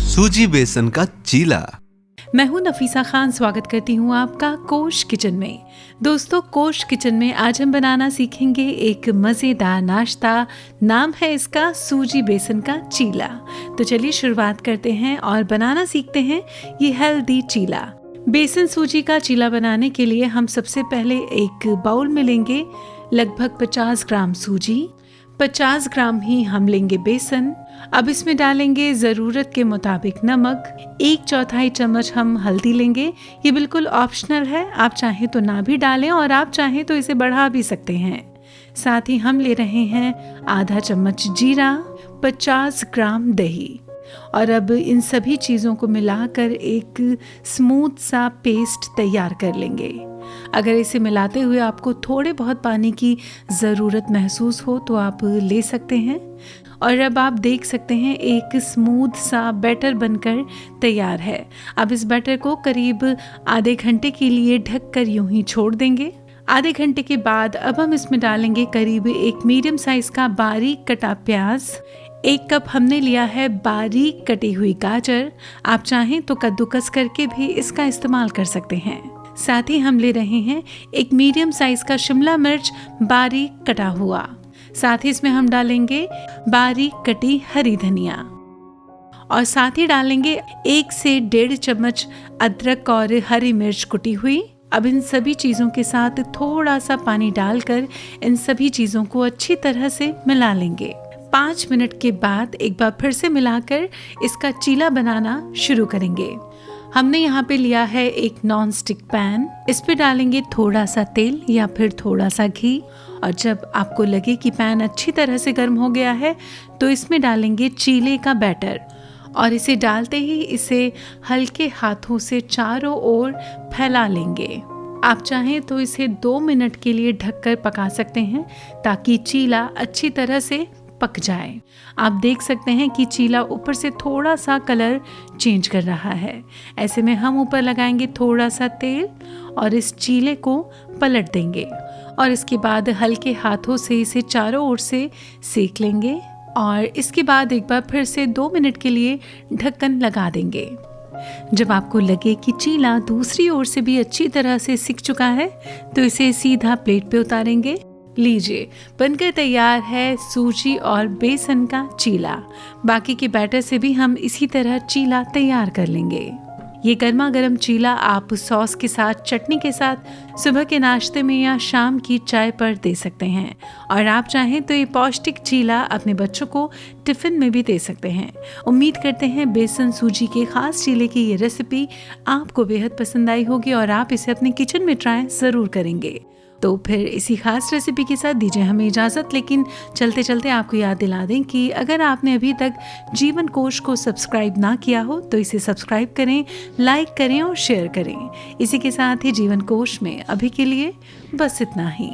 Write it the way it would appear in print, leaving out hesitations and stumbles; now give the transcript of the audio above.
सूजी बेसन का चीला। मैं हूं नफीसा खान, स्वागत करती हूं आपका कोश किचन में। दोस्तों, कोश किचन में आज हम बनाना सीखेंगे एक मज़ेदार नाश्ता। नाम है इसका सूजी बेसन का चीला। तो चलिए शुरुआत करते हैं और बनाना सीखते हैं ये हेल्दी चीला। बेसन सूजी का चीला बनाने के लिए हम सबसे पहले एक बाउल में लेंगे लगभग 50 ग्राम सूजी, 50 ग्राम ही हम लेंगे बेसन। अब इसमें डालेंगे ज़रूरत के मुताबिक नमक, 1/4 चम्मच हम हल्दी लेंगे। ये बिल्कुल ऑप्शनल है, आप चाहें तो ना भी डालें और आप चाहें तो इसे बढ़ा भी सकते हैं। साथ ही हम ले रहे हैं आधा चम्मच जीरा, 50 ग्राम दही। और अब इन सभी चीज़ों को मिलाकर एक स्मूथ सा पेस्ट तैयार कर लेंगे। अगर इसे मिलाते हुए आपको थोड़े बहुत पानी की ज़रूरत महसूस हो तो आप ले सकते हैं। और अब आप देख सकते हैं एक स्मूथ सा बैटर बनकर तैयार है। अब इस बैटर को करीब आधे घंटे के लिए ढककर यूं ही छोड़ देंगे। आधे घंटे के बाद अब हम इसमें डालेंगे करीब एक मीडियम साइज़ का बारीक कटा प्याज, 1 कप हमने लिया है बारीक कटी हुई गाजर। आप चाहें तो कद्दूकस करके भी इसका इस्तेमाल कर सकते हैं। साथ ही हम ले रहे हैं एक मीडियम साइज़ का शिमला मिर्च बारीक कटा हुआ। साथ ही इसमें हम डालेंगे बारीक कटी हरी धनिया और साथ ही डालेंगे 1 से 1.5 चम्मच अदरक और हरी मिर्च कुटी हुई। अब इन सभी चीज़ों के साथ थोड़ा सा पानी डालकर इन सभी चीज़ों को अच्छी तरह से मिला लेंगे। 5 मिनट के बाद एक बार फिर से मिलाकर इसका चीला बनाना शुरू करेंगे। हमने यहाँ पे लिया है एक नॉन स्टिक पैन। इस पे डालेंगे थोड़ा सा तेल या फिर थोड़ा सा घी। और जब आपको लगे कि पैन अच्छी तरह से गर्म हो गया है तो इसमें डालेंगे चीले का बैटर और इसे डालते ही इसे हल्के हाथों से चारों ओर फैला लेंगे। आप चाहें तो इसे 2 मिनट के लिए ढककर पका सकते हैं ताकि चीला अच्छी तरह से पक जाए। आप देख सकते हैं कि चीला ऊपर से थोड़ा सा कलर चेंज कर रहा है। ऐसे में हम ऊपर लगाएंगे थोड़ा सा तेल और इस चीले को पलट देंगे और इसके बाद हल्के हाथों से इसे चारों ओर से सेक लेंगे और इसके बाद एक बार फिर से 2 मिनट के लिए ढक्कन लगा देंगे। जब आपको लगे कि चीला दूसरी ओर से भी अच्छी तरह से सिक चुका है तो इसे सीधा प्लेट पे उतारेंगे। लीजिए, बनकर तैयार है सूजी और बेसन का चीला। बाकी के बैटर से भी हम इसी तरह चीला तैयार कर लेंगे। ये गर्मा गर्म चीला आप सॉस के साथ, चटनी के साथ सुबह के नाश्ते में या शाम की चाय पर दे सकते हैं। और आप चाहें तो ये पौष्टिक चीला अपने बच्चों को टिफ़िन में भी दे सकते हैं। उम्मीद करते हैं बेसन सूजी के खास चीले की ये रेसिपी आपको बेहद पसंद आई होगी और आप इसे अपने किचन में ट्राई ज़रूर करेंगे। तो फिर इसी खास रेसिपी के साथ दीजिए हमें इजाज़त। लेकिन चलते चलते आपको याद दिला दें कि अगर आपने अभी तक जीवन कोश को सब्सक्राइब ना किया हो तो इसे सब्सक्राइब करें, लाइक करें और शेयर करें। इसी के साथ ही जीवन कोश में अभी के लिए बस इतना ही।